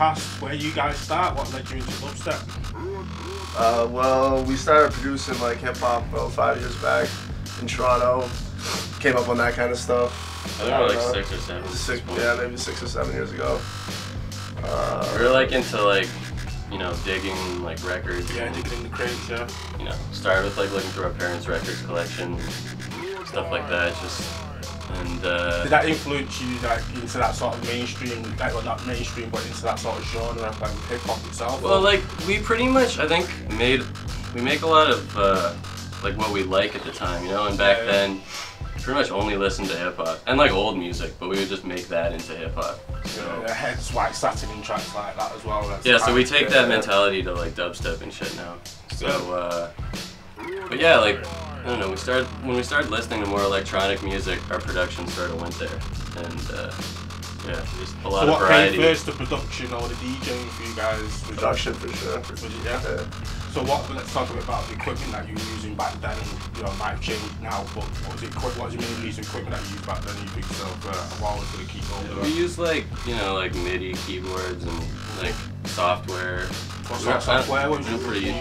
past where you guys start? What led you into dubstep? Well, we started producing like hip hop about 5 years back in Toronto. Came up on that kind of stuff. I think we were like 6 or 7. Yeah, maybe 6 or 7 years ago. We were like into like, you know, digging like records. Yeah, digging in the crates, yeah. You know, started with like looking through our parents' records collection, stuff like that. Just and. Did that influence you like into that sort of mainstream, like well, not mainstream, but into that sort of genre, like hip hop itself? Well, like we pretty much, I think, we make a lot of like what we like at the time, you know. And back then, pretty much only listened to hip hop and like old music, but we would just make that into hip hop. So. Yeah, hence why it's started in tracks like that as well. That's yeah, so we take that mentality to like dubstep and shit now. So, but yeah, like I don't know, when we started listening to more electronic music, our production sort of went there, and yeah, just a lot of variety. So what came first, the production or the DJing for you guys? Production for sure. Was it, yeah? So let's talk a bit about the equipment that you were using back then, and you know, it might have changed now, but what was your main piece of equipment that you used back then you picked yourself while with the keyboard? We used like, you know, like MIDI keyboards and like software. What sort of software would you really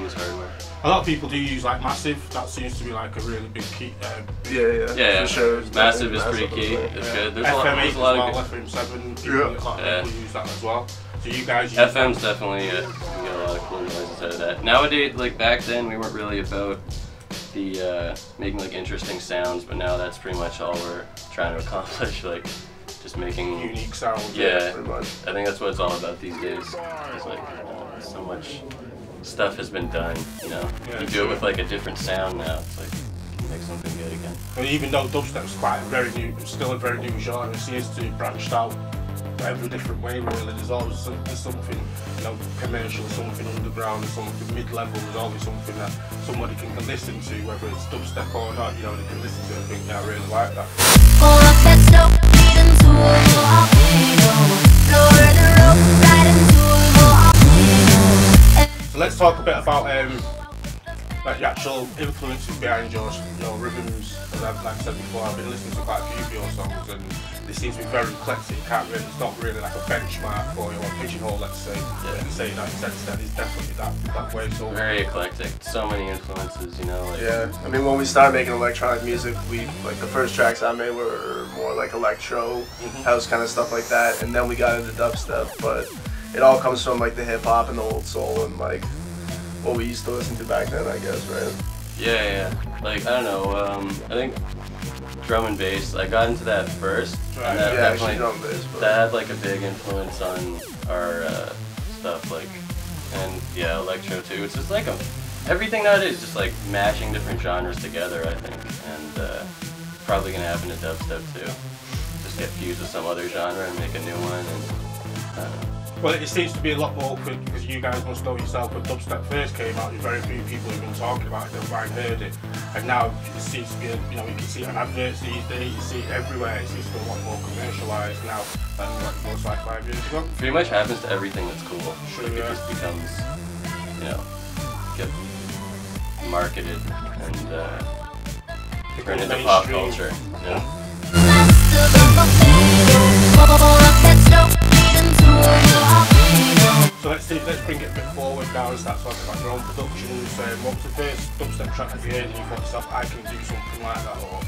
use hardware. A lot of people do use like Massive. That seems to be like a really big key. Yeah, for sure. Massive is pretty key. It's good. There's FM8 a lot of good. FM7. People use that as well. So you guys use FM's definitely you get a lot of cool noises out of that. Nowadays, like back then, we weren't really about the making like interesting sounds, but now that's pretty much all we're trying to accomplish. Like just making unique sounds. Yeah, pretty much. I think that's what it's all about these days. It's like so much stuff has been done, you know. You do it with like a different sound now. It's like you can make something good again. And even though dubstep's still a very new genre, it seems to branched out every different way really. There's always something, you know, commercial, something underground, something mid-level. There's always something that somebody can listen to, whether it's dubstep or not. You know, they can listen to it and think, yeah, I really like that. So let's talk a bit about like the actual influences behind your rhythms. Like I said before, I've been listening to quite a few of your songs, and they seem to be very eclectic. It's not really like a benchmark for you or a pigeonhole, let's say. Yeah. You can say that instead it's definitely that way. So very eclectic. So many influences, you know. Like, yeah, I mean, when we started making electronic music, like the first tracks I made were more like electro, house kind of stuff like that, and then we got into dubstep. But it all comes from like the hip hop and the old soul and like what we used to listen to back then, I guess, right? Yeah. Like I don't know. I think drum and bass. I got into that first. Right. And that yeah, definitely drum and bass. But that had like a big influence on our stuff, like, and yeah, electro too. It's just like everything nowadays is just like mashing different genres together, I think, and probably gonna happen to dubstep too. Just get fused with some other genre and make a new one, and I don't know. Well, it seems to be a lot more open because you guys must know yourself when dubstep first came out. There's very few people who've been talking about it, never mind heard it. And now it seems to be, you know, you can see it on adverts these days, you see it everywhere. It seems to be a lot more commercialised now than what it was like 5 years ago. Pretty much happens to everything that's cool. Sure, like, yeah. It just becomes, you know, get marketed and turned into pop culture. Yeah. So let's bring it a bit forward now and start talking about your own productions. What was the first dubstep track that you heard and you thought to yourself, I can do something like that, or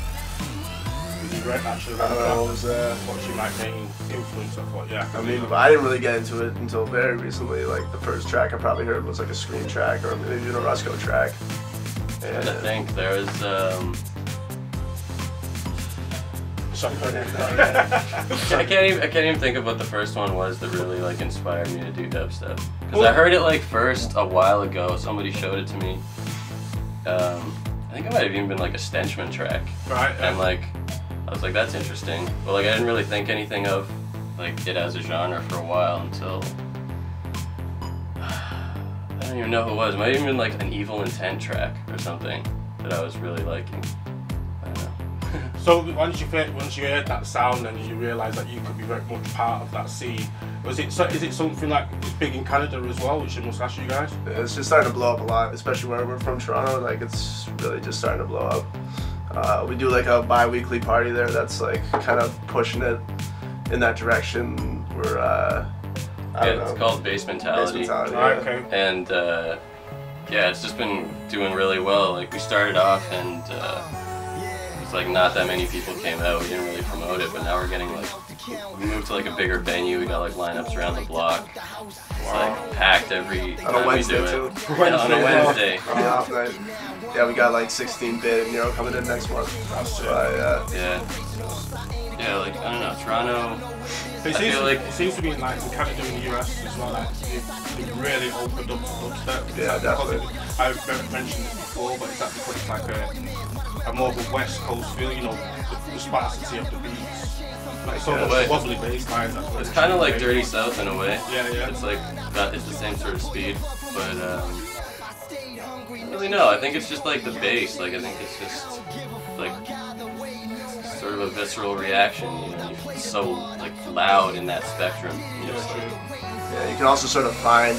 was you actually I don't know, what was what's your main influence? I thought, yeah. I mean, I didn't really get into it until very recently. Like the first track I probably heard was like a Scream track or maybe even a Rusco track. And I think there was I can't even think of what the first one was that really like inspired me to do dubstep. Because I heard it like first a while ago. Somebody showed it to me. I think it might have even been like a Stenchman track. Right. And like, I was like, that's interesting. But like, I didn't really think anything of like it as a genre for a while until I don't even know who it was. It might have even been like an Evil Intent track or something that I was really liking. So once you heard that sound and you realised that you could be very much part of that scene, is it something like it's big in Canada as well, which it must ask you guys? Yeah, it's just starting to blow up a lot, especially where we're from, Toronto. Like it's really just starting to blow up. We do like a bi-weekly party there that's like kind of pushing it in that direction. We're I don't know. It's called Bass Mentality. Bass Mentality, Right, yeah. okay. And yeah, it's just been doing really well. Like we started off and it's like not that many people came out. We didn't really promote it, but now we're getting like, we moved to like a bigger venue. We got like lineups around the block. It's like packed every time On a Wednesday we do too. it. Yeah, on a Wednesday. On the off night. Yeah, we got like 16-bit and coming in next month. Yeah, like I don't know, Toronto. It seems to be like in Canada and the US as well. Like they've really opened up to dubstep. Yeah, definitely. I've mentioned it before, but it's actually because it's like a more of a West Coast feel. You know, the sparsity of the beats. Like so much wobbly bass lines. It's kind of like Dirty South in a way. Yeah, yeah. It's like it's the same sort of speed, but I don't really know. I think it's just like the bass. Like I think it's just like sort of a visceral reaction. You know, it's so like loud in that spectrum. You know, yeah, you can also sort of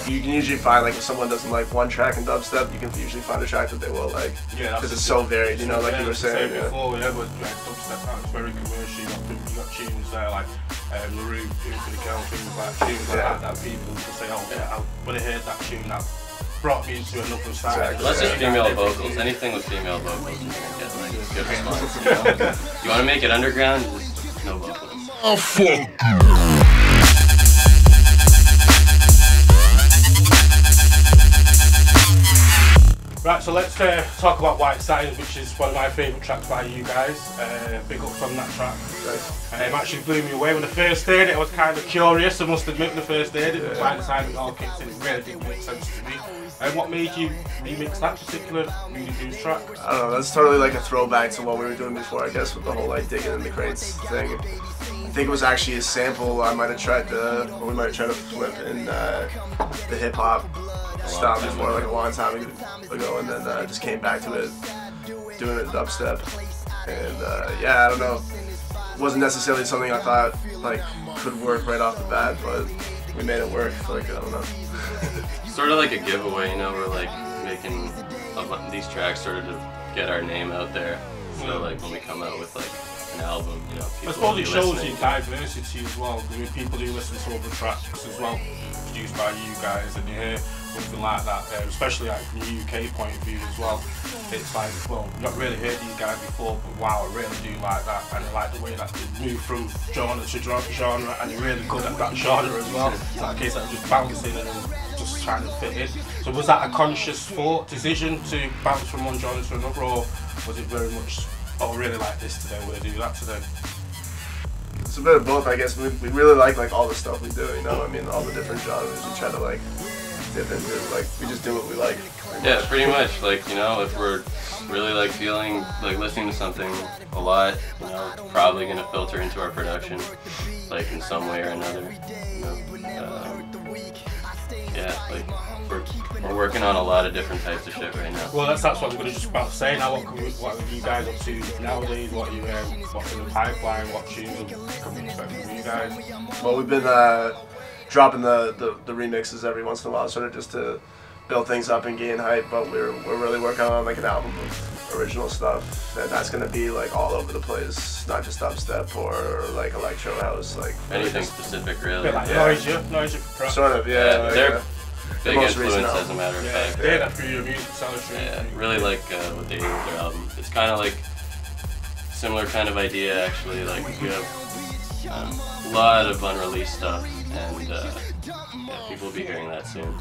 you can usually find like if someone doesn't like one track in dubstep, you can usually find a track that they will like. Yeah, because it's so varied. You know, like you were saying. Before, yeah, but dubstep now it's very commercial. You got tunes there like LaRue, for the Count, things like tunes like that people will say, oh yeah, when I heard that tune that brought me into another side. Exactly. Unless it's female vocals. Anything with female vocals, you're gonna get like good response. You know? You want to make it underground? Just no vocals. Oh fuck. Right, so let's talk about White Satin, which is one of my favourite tracks by you guys. Big ups on that track. It actually blew me away when I first heard it. I was kind of curious, I must admit, when I first heard it. But by the time it all kicked in, it really didn't make sense to me. And what made you remix that particular Moody Blues track? I don't know, that's totally like a throwback to what we were doing before, I guess, with the whole like digging in the crates thing. I think it was actually a sample we might have tried to flip in the hip hop stuff before, like a long time ago, and then just came back to it, doing it dubstep. And yeah, I don't know, it wasn't necessarily something I thought like could work right off the bat, but we made it work. Like I don't know. Sort of like a giveaway, you know. We're like making these tracks sort of to get our name out there. So like when we come out with like an album, you know, people I suppose it shows listening. you diversity as well. I mean, people do listen to other tracks as well, produced by you guys, and you hear something like that, especially like from the UK point of view as well. It's like, well, you've not really heard these guys before, but wow, I really do like that, and I like the way that they move from genre to genre, and you're really good at that genre as well. It's like a case of just bouncing and just trying to fit in. So was that a conscious decision to bounce from one genre to another, or was it very much, oh, I really like this today, we're gonna do that today? It's a bit of both, I guess. We really like all the stuff we do, you know. I mean, all the different genres we try to like dip into. Like we just do what we like. Yeah, pretty much. Like, you know, if we're really like feeling like listening to something a lot, you know, it's probably gonna filter into our production, like in some way or another. You know? Yeah, like we're working on a lot of different types of shit right now. Well, that's what I'm going to just about to say now. What are you guys up to nowadays? What's in the pipeline? What tunes can we expect from you guys? Well, we've been dropping the remixes every once in a while, sort of just to build things up and gain hype. But we're really working on like an album of original stuff, and that's going to be like all over the place, not just dubstep or like electro house, like anything specific, really. Like noise, sort of, yeah. Like, they're big most influence, recent as a matter of fact. Yeah, that through your music sounds Yeah, really like what they do with their album. It's kind of like similar kind of idea, actually. Like we have a lot of unreleased stuff, and yeah, people will be hearing that soon.